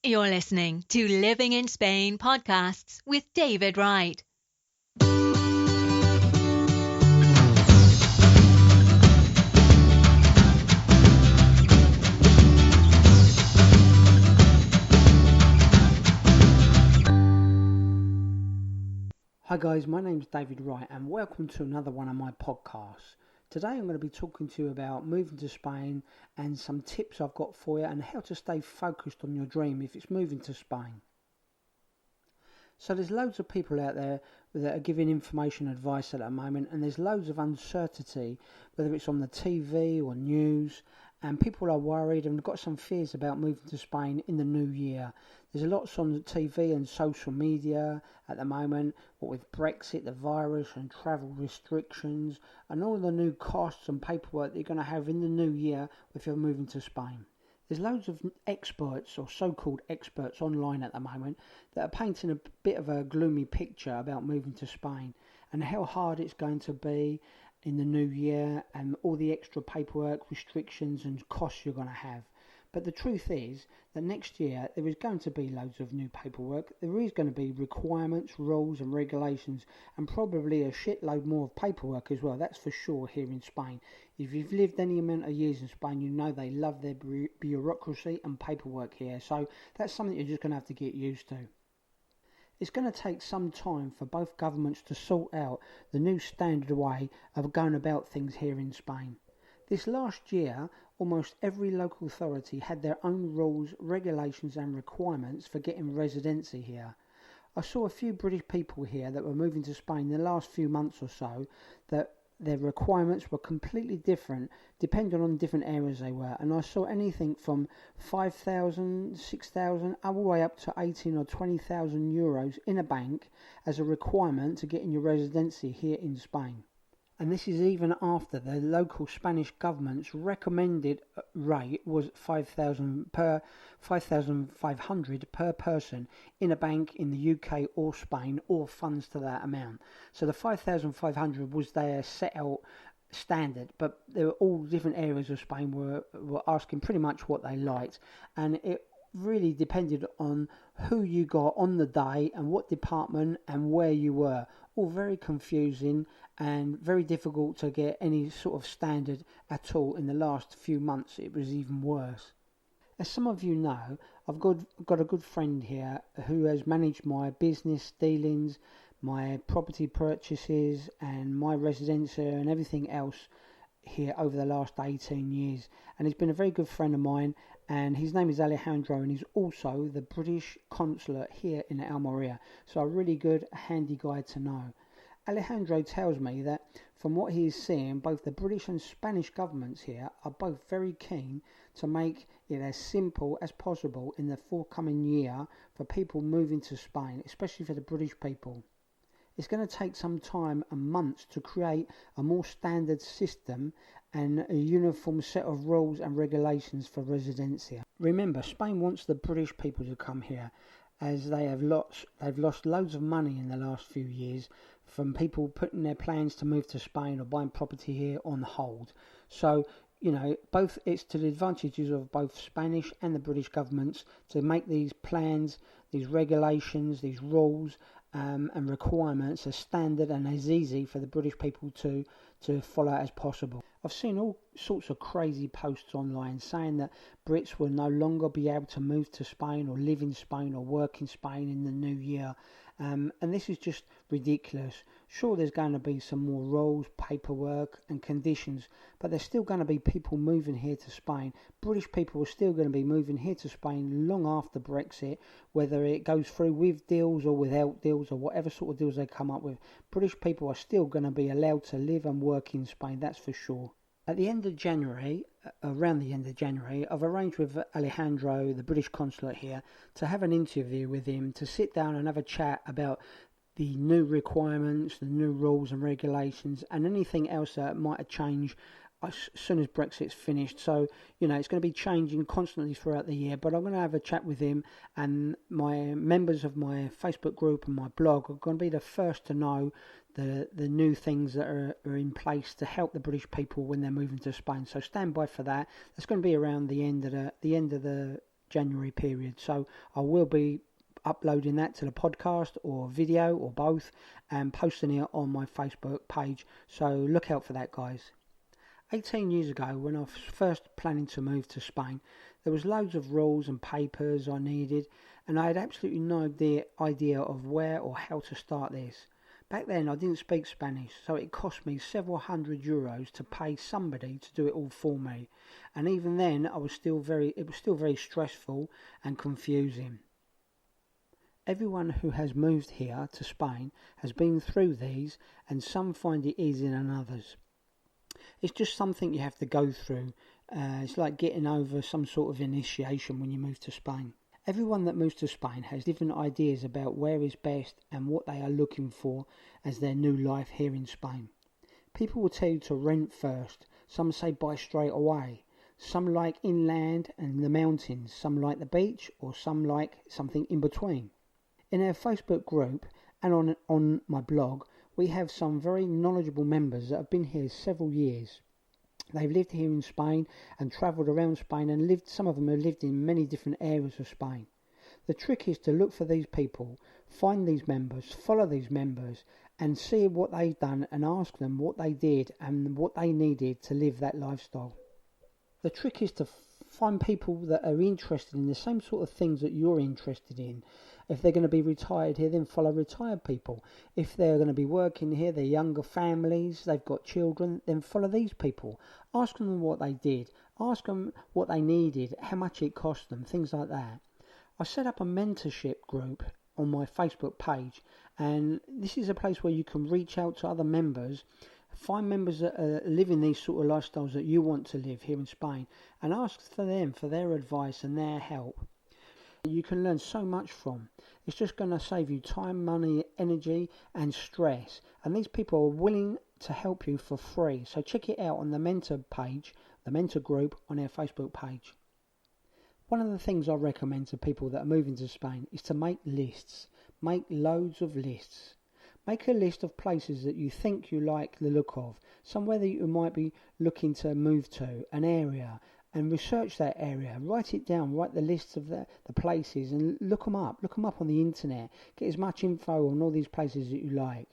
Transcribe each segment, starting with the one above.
You're listening to Living in Spain podcasts with David Wright. Hi guys, my name's David Wright and welcome to another one of my podcasts. Today I'm going to be talking to you about moving to Spain and some tips I've got for you and how to stay focused on your dream if it's moving to Spain. So there's loads of people out there that are giving information advice at the moment, and there's loads of uncertainty, whether it's on the TV or news, and people are worried and got some fears about moving to Spain in the new year. There's lots on the TV and social media at the moment, what with Brexit, the virus and travel restrictions and all the new costs and paperwork that you're going to have in the new year if you're moving to Spain. There's loads of experts or so-called experts online at the moment that are painting a bit of a gloomy picture about moving to Spain and how hard it's going to be in the new year and all the extra paperwork, restrictions and costs you're going to have. But the truth is that next year there is going to be loads of new paperwork. There is going to be requirements, rules and regulations and probably a shitload more of paperwork as well. That's for sure here in Spain. If you've lived any amount of years in Spain, you know they love their bureaucracy and paperwork here. So that's something you're just going to have to get used to. It's going to take some time for both governments to sort out the new standard way of going about things here in Spain. This last year, almost every local authority had their own rules, regulations and requirements for getting residency here. I saw a few British people here that were moving to Spain in the last few months or so that their requirements were completely different depending on different areas they were, and I saw anything from 5,000, 6,000 all the way up to 18 or 20,000 euros in a bank as a requirement to get in your residency here in Spain. And this is even after the local Spanish government's recommended rate was 5,500 per person in a bank in the UK or Spain, or funds to that amount. So the 5,500 was their set out standard, but there were all different areas of Spain were asking pretty much what they liked, and it really depended on who you got on the day and what department and where you were. All very confusing and very difficult to get any sort of standard at all. In the last few months it was even worse. As some of you know, I've got a good friend here who has managed my business dealings, my property purchases and my residence and everything else here over the last 18 years, and he's been a very good friend of mine, and his name is Alejandro, and he's also the British consulate here in Almeria, so a really good handy guy to know. Alejandro tells me that from what he is seeing, both the British and Spanish governments here are both very keen to make it as simple as possible in the forthcoming year for people moving to Spain, especially for the British people. It's going to take some time and months to create a more standard system and a uniform set of rules and regulations for residencia. Remember, Spain wants the British people to come here, as they've lost loads of money in the last few years from people putting their plans to move to Spain or buying property here on hold. So, you know, both it's to the advantages of both Spanish and the British governments to make these plans, these regulations, these rules and requirements as standard and as easy for the British people to follow as possible. I've seen all sorts of crazy posts online saying that Brits will no longer be able to move to Spain or live in Spain or work in Spain in the new year. And this is just ridiculous. Sure, there's going to be some more rules, paperwork and conditions, but there's still going to be people moving here to Spain. British people are still going to be moving here to Spain long after Brexit, whether it goes through with deals or without deals or whatever sort of deals they come up with. British people are still going to be allowed to live and work in Spain, that's for sure. At the end of January, around the end of January, I've arranged with Alejandro, the British consulate here, to have an interview with him, to sit down and have a chat about the new requirements, the new rules and regulations, and anything else that might have changed as soon as Brexit's finished. So, you know, it's going to be changing constantly throughout the year, but I'm going to have a chat with him, and my members of my Facebook group and my blog are going to be the first to know the new things that are in place to help the British people when they're moving to Spain. So stand by for that. That's going to be around the end of the January period. So I will be uploading that to the podcast or video or both and posting it on my Facebook page. So look out for that, guys. 18 years ago, when I was first planning to move to Spain, there was loads of rules and papers I needed, and I had absolutely no idea of where or how to start this. Back then I didn't speak Spanish, so it cost me several €100 to pay somebody to do it all for me. And even then it was still very stressful and confusing. Everyone who has moved here to Spain has been through these, and some find it easier than others. It's just something you have to go through. It's like getting over some sort of initiation when you move to Spain. Everyone that moves to Spain has different ideas about where is best and what they are looking for as their new life here in Spain. People will tell you to rent first. Some say buy straight away. Some like inland and the mountains. Some like the beach, or some like something in between. In our Facebook group and on my blog, we have some very knowledgeable members that have been here several years. They've lived here in Spain and travelled around Spain, and some of them have lived in many different areas of Spain. The trick is to look for these people, find these members, follow these members, and see what they've done and ask them what they did and what they needed to live that lifestyle. The trick is to find people that are interested in the same sort of things that you're interested in. If they're going to be retired here, then follow retired people. If they're going to be working here, they're younger families, they've got children, then follow these people. Ask them what they did. Ask them what they needed, how much it cost them, things like that. I set up a mentorship group on my Facebook page, and this is a place where you can reach out to other members, find members that are living these sort of lifestyles that you want to live here in Spain, and ask for them for their advice and their help. You can learn so much from. It's just going to save you time, money, energy and stress, and these people are willing to help you for free. So check it out on the mentor page, the mentor group on our Facebook page. One of the things I recommend to people that are moving to Spain is to make lists. Make loads of lists. Make a list of places that you think you like the look of, somewhere that you might be looking to move to, an area, and research that area. Write it down, write the lists of the places and look them up on the internet. Get as much info on all these places that you like.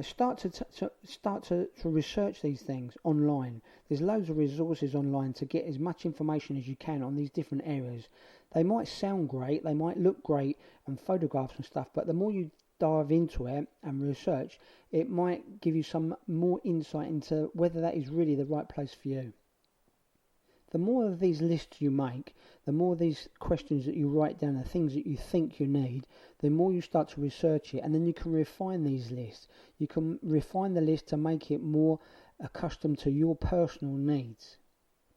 Start to research these things online. There's loads of resources online to get as much information as you can on these different areas. They might sound great, they might look great and photographs and stuff, but the more you dive into it and research, it might give you some more insight into whether that is really the right place for you. The more of these lists you make, the more of these questions that you write down, the things that you think you need, the more you start to research it, and then you can refine these lists. You can refine the list to make it more accustomed to your personal needs.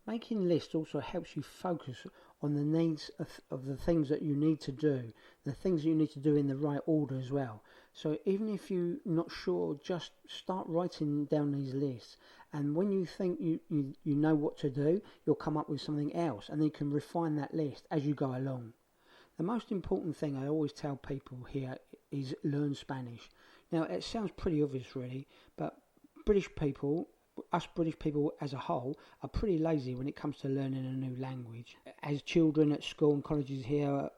Making lists also helps you focus on the needs of the things that you need to do, the things that you need to do in the right order as well. So even if you're not sure, just start writing down these lists, and when you think you know what to do, you'll come up with something else, and then you can refine that list as you go along. The most important thing I always tell people here is learn Spanish. Now it sounds pretty obvious really, but us British people as a whole are pretty lazy when it comes to learning a new language. As children at school and colleges here,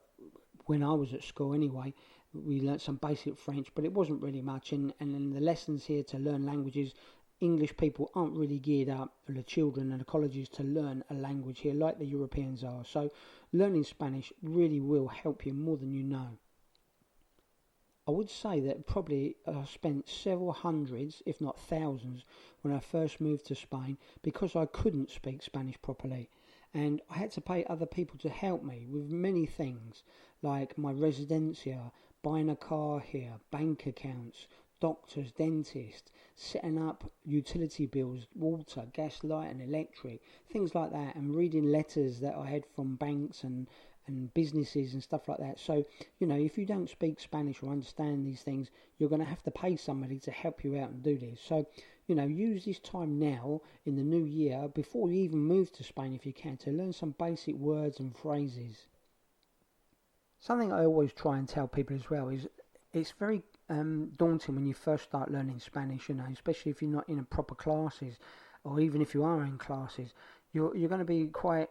when I was at school anyway, we learnt some basic French, but it wasn't really much, and in the lessons here to learn languages, English people aren't really geared up, for the children and the colleges, to learn a language here like the Europeans are. So learning Spanish really will help you more than you know. I would say that probably I spent several hundreds, if not thousands, when I first moved to Spain, because I couldn't speak Spanish properly, and I had to pay other people to help me with many things, like my residencia, buying a car here, bank accounts, doctors, dentists, setting up utility bills, water, gas, light and electric, things like that, and reading letters that I had from banks and businesses and stuff like that. So, if you don't speak Spanish or understand these things, you're going to have to pay somebody to help you out and do this. So, use this time now in the new year, before you even move to Spain if you can, to learn some basic words and phrases. Something I always try and tell people as well is it's very daunting when you first start learning Spanish, especially if you're not in proper classes, or even if you are in classes. You're going to be quite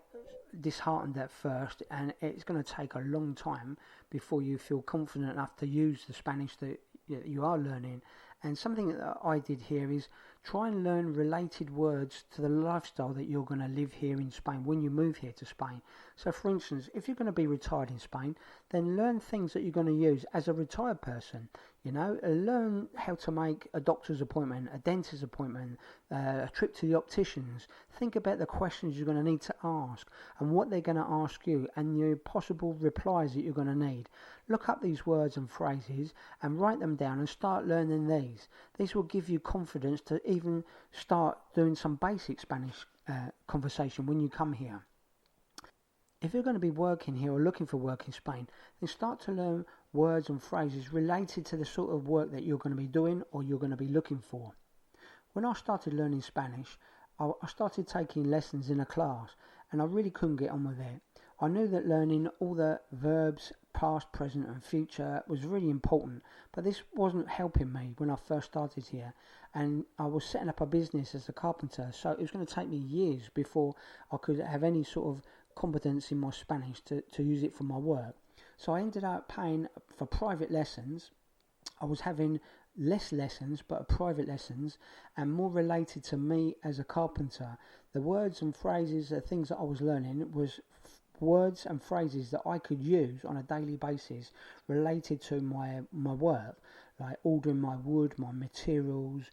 disheartened at first, and it's going to take a long time before you feel confident enough to use the Spanish that you are learning. And something that I did here is try and learn related words to the lifestyle that you're going to live here in Spain when you move here to Spain. So for instance, if you're going to be retired in Spain, then learn things that you're going to use as a retired person. Learn how to make a doctor's appointment, a dentist's appointment, a trip to the opticians. Think about the questions you're going to need to ask and what they're going to ask you and the possible replies that you're going to need. Look up these words and phrases and write them down and start learning these. This will give you confidence to even start doing some basic Spanish conversation when you come here. If you're going to be working here or looking for work in Spain, then start to learn words and phrases related to the sort of work that you're going to be doing or you're going to be looking for. When I started learning Spanish, I started taking lessons in a class, and I really couldn't get on with it. I knew that learning all the verbs, past, present and future was really important, but this wasn't helping me when I first started here, and I was setting up a business as a carpenter, so it was going to take me years before I could have any sort of competence in my Spanish to use it for my work. So I ended up paying for private lessons. I was having less lessons, but private lessons, and more related to me as a carpenter. The words and phrases, the things that I was learning was words and phrases that I could use on a daily basis related to my work, like ordering my wood, my materials,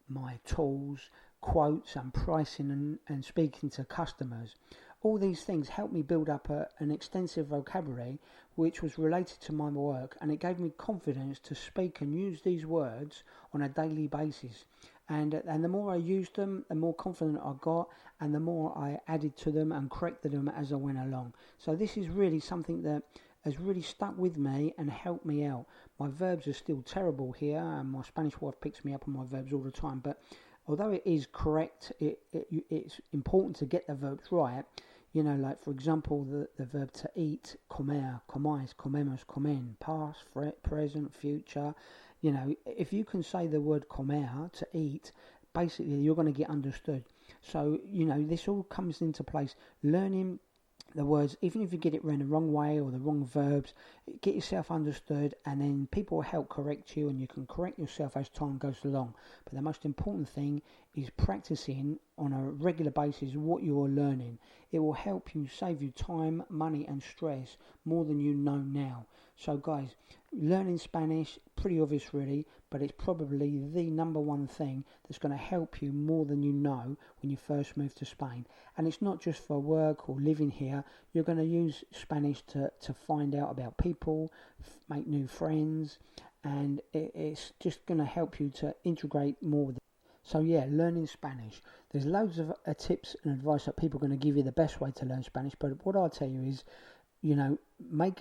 my tools, quotes and pricing and speaking to customers. All these things helped me build up an extensive vocabulary which was related to my work, and it gave me confidence to speak and use these words on a daily basis. And the more I used them, the more confident I got, and the more I added to them and corrected them as I went along. So this is really something that has really stuck with me and helped me out. My verbs are still terrible here, and my Spanish wife picks me up on my verbs all the time, but although it is correct, it's important to get the verbs right. Like for example, the verb to eat, comer, comáis, comemos, comen, past, present, future. If you can say the word comer, to eat, basically you're going to get understood. So, this all comes into place. Learning the words, even if you get it the wrong way or the wrong verbs, get yourself understood, and then people will help correct you, and you can correct yourself as time goes along. But the most important thing is practicing on a regular basis what you're learning. It will help you save you time, money and stress more than you know now. So guys, learning Spanish, pretty obvious really, but it's probably the number one thing that's going to help you more than you know when you first move to Spain. And it's not just for work or living here. You're going to use Spanish to find out about people, make new friends, and it's just going to help you to integrate more with it. So yeah, learning Spanish. There's loads of tips and advice that people are going to give you the best way to learn Spanish, but what I'll tell you is,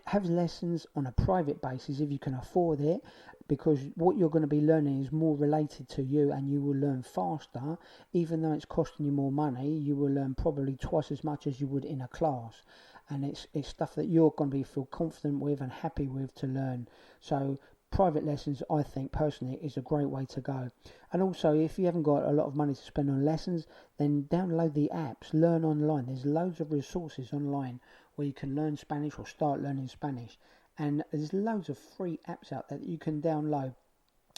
have lessons on a private basis if you can afford it, because what you're going to be learning is more related to you, and you will learn faster. Even though it's costing you more money, you will learn probably twice as much as you would in a class, and it's stuff that you're going to feel confident with and happy with to learn. So private lessons, I think personally, is a great way to go. And also, if you haven't got a lot of money to spend on lessons, then download the apps, learn online. There's loads of resources online where you can learn Spanish or start learning Spanish, and there's loads of free apps out there that you can download.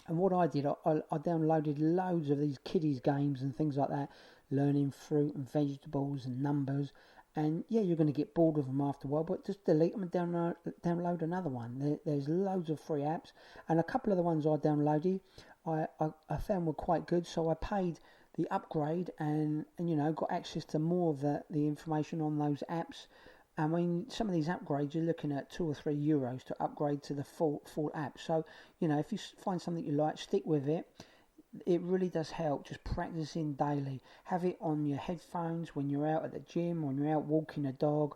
And what I did, I downloaded loads of these kiddies games and things like that, learning fruit and vegetables and numbers. And yeah, you're going to get bored of them after a while, but just delete them and download another one. There's loads of free apps, and a couple of the ones I downloaded I found were quite good, so I paid the upgrade and got access to more of the information on those apps. I mean, some of these upgrades, you're looking at €2 or €3 to upgrade to the full app. So, if you find something you like, stick with it. It really does help, just practicing daily. Have it on your headphones when you're out at the gym, when you're out walking a dog,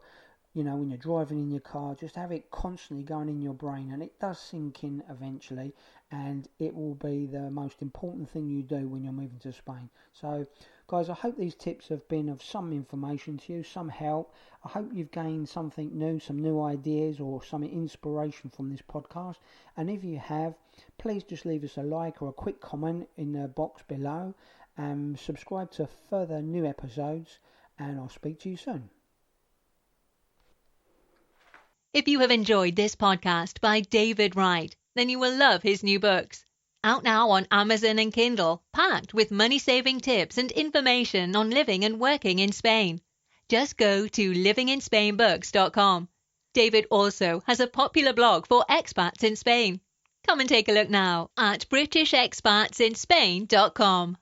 when you're driving in your car. Just have it constantly going in your brain, and it does sink in eventually, and it will be the most important thing you do when you're moving to Spain. So guys, I hope these tips have been of some information to you, some help. I hope you've gained something new, some new ideas or some inspiration from this podcast. And if you have, please just leave us a like or a quick comment in the box below, and subscribe to further new episodes, and I'll speak to you soon. If you have enjoyed this podcast by David Wright, then you will love his new books. Out now on Amazon and Kindle, packed with money-saving tips and information on living and working in Spain. Just go to livinginspainbooks.com. David also has a popular blog for expats in Spain. Come and take a look now at britishexpatsinspain.com.